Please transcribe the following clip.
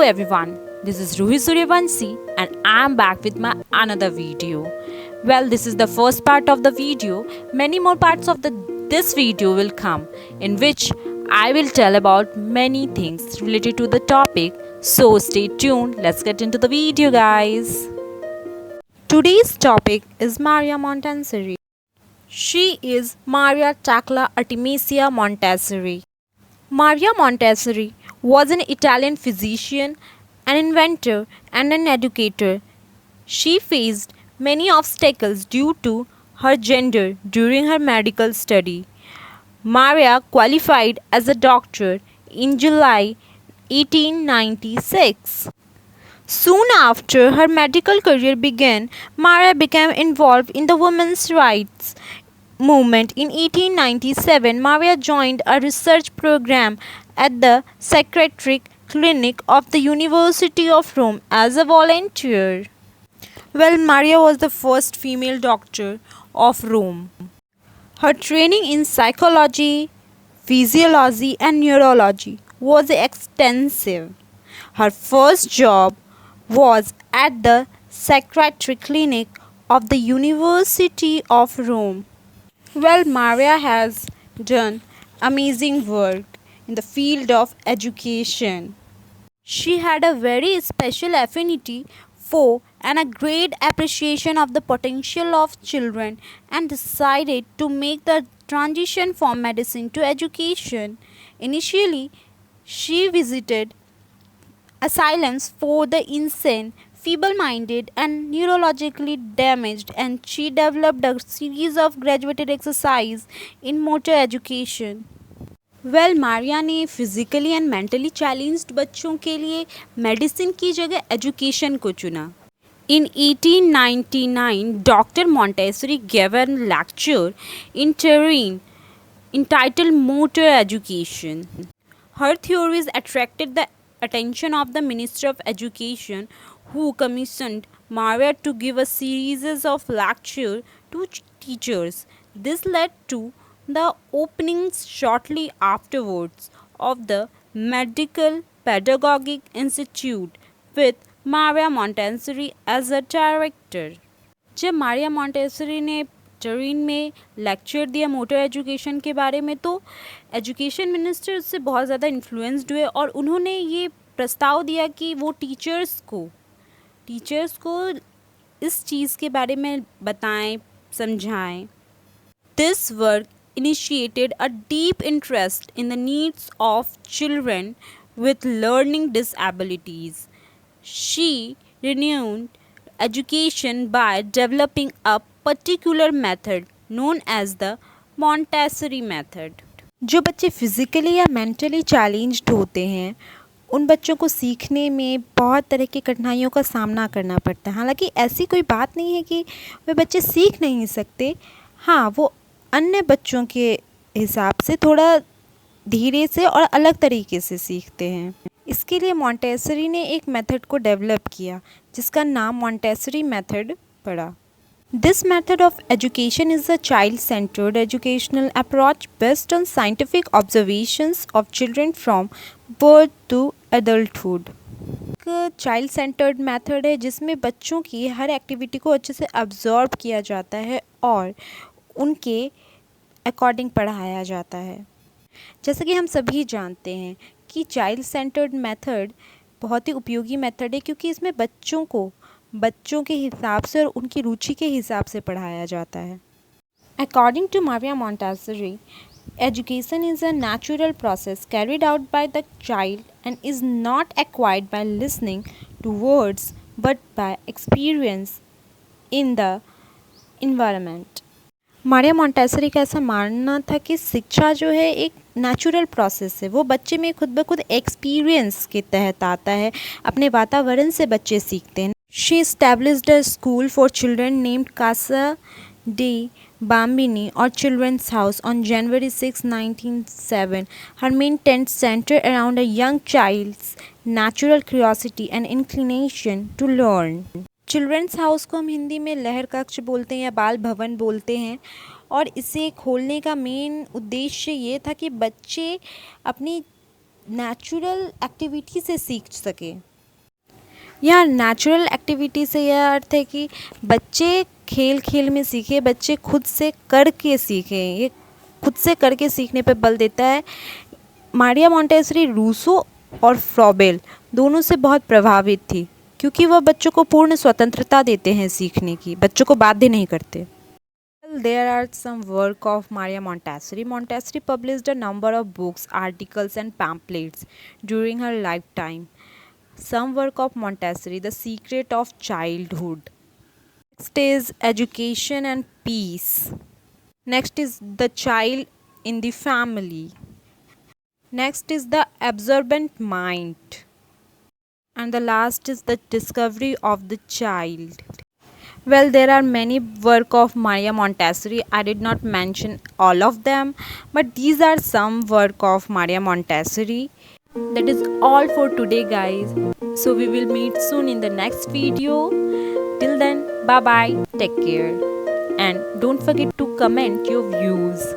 everyone, this is Ruhi Suryavanshi and I am back with my another video. Well, this is the first part of the video. Many more parts of this video will come in which I will tell about many things related to the topic. So stay tuned. Let's get into the video, guys. Today's topic is Maria Montessori. She is Maria Tecla Artemisia Montessori. Maria Montessori was an Italian physician, an inventor, and an educator. She faced many obstacles due to her gender during her medical study. Maria qualified as a doctor in July 1896. Soon after her medical career began, Maria became involved in the women's rights movement. In 1897, Maria joined a research program at the Psychiatric Clinic of the University of Rome as a volunteer. Well, Maria was the first female doctor of Rome. Her training in psychology, physiology, and neurology was extensive. Her first job was at the Psychiatric Clinic of the University of Rome. Well, Maria has done amazing work in the field of education. She had a very special affinity for and a great appreciation of the potential of children and decided to make the transition from medicine to education. Initially, she visited asylums for the insane, feeble-minded and neurologically damaged, and she developed a series of graduated exercise in motor education. Well Maria ने physically and mentally challenged बच्चों के लिए medicine की जगह education को चुना. In 1899, Dr. Montessori gave a lecture in Turin entitled Motor Education. Her theories attracted the attention of the Minister of Education, who commissioned Maria to give a series of lectures to teachers. This led to the openings shortly afterwards of the Medical Pedagogic Institute with Maria Montessori as a director. जब Maria Montessori ने tureen में lecture दिया motor education के बारे में, तो education minister उससे बहुत ज़्यादा इन्फ्लुएंस्ड हुए और उन्होंने ये प्रस्ताव दिया कि वो टीचर्स को इस चीज़ के बारे में बताएं, समझाएं. This work initiated a deep interest in the needs of children with learning disabilities. She renewed education by developing a particular method known as the Montessori method. जो बच्चे फिज़िकली या मेंटली चैलेंज्ड होते हैं, उन बच्चों को सीखने में बहुत तरह की कठिनाइयों का सामना करना पड़ता है. हालांकि ऐसी कोई बात नहीं है कि वे बच्चे सीख नहीं सकते. हाँ, वो अन्य बच्चों के हिसाब से थोड़ा धीरे से और अलग तरीके से सीखते हैं. इसके लिए मॉन्टेसरी ने एक मेथड को डेवलप किया जिसका नाम मॉन्टेसरी मेथड पड़ा. This method of education is a child centred educational approach based on scientific observations of children from birth to adulthood. Child centred method है जिसमें बच्चों की हर एक्टिविटी को अच्छे से अब्जॉर्ब किया जाता है और उनके अकॉर्डिंग पढ़ाया जाता है. जैसा कि हम सभी जानते हैं कि चाइल्ड सेंटर्ड मेथड बहुत ही उपयोगी मेथड है, क्योंकि इसमें बच्चों को बच्चों के हिसाब से और उनकी रुचि के हिसाब से पढ़ाया जाता है. According to Maria Montessori, education is a natural process carried out by the child and is not acquired by listening to words but by experience in the environment. Maria Montessori का ऐसा मानना था कि शिक्षा जो है एक नेचुरल प्रोसेस है, वो बच्चे में खुद ब खुद एक्सपीरियंस के तहत आता है, अपने वातावरण से बच्चे सीखते हैं. She established a school for children named Casa dei Bambini or Children's House on January 6, 1907. Her main tent centered around a young child's natural curiosity and inclination to learn. Children's house को हम हिंदी में लहर कक्ष बोलते हैं या बाल भवन बोलते हैं, और इसे खोलने का मेन उद्देश्य ये था कि बच्चे अपनी नेचुरल एक्टिविटी से सीख सकें. यहाँ नेचुरल एक्टिविटी से यह अर्थ है कि बच्चे खेल खेल में सीखे, बच्चे खुद से करके सीखें। ये खुद से करके सीखने पर बल देता है। मारिया मोंटेसरी रूसो और फ्रॉबेल दोनों से बहुत प्रभावित थी, क्योंकि वह बच्चों को पूर्ण स्वतंत्रता देते हैं सीखने की, बच्चों को बाध्य नहीं करते। There are some work of Maria Montessori. Montessori published a number of books, articles, and pamphlets during her lifetime. Some work of Montessori, The Secret of Childhood. Next is Education and Peace. Next is The Child in the Family. Next is The Absorbent Mind. And the last is The Discovery of the Child. Well, there are many work of Maria Montessori. I did not mention all of them, but these are some work of Maria Montessori. That is all for today, guys. So we will meet soon in the next video. Till then, bye bye, take care, and don't forget to comment your views.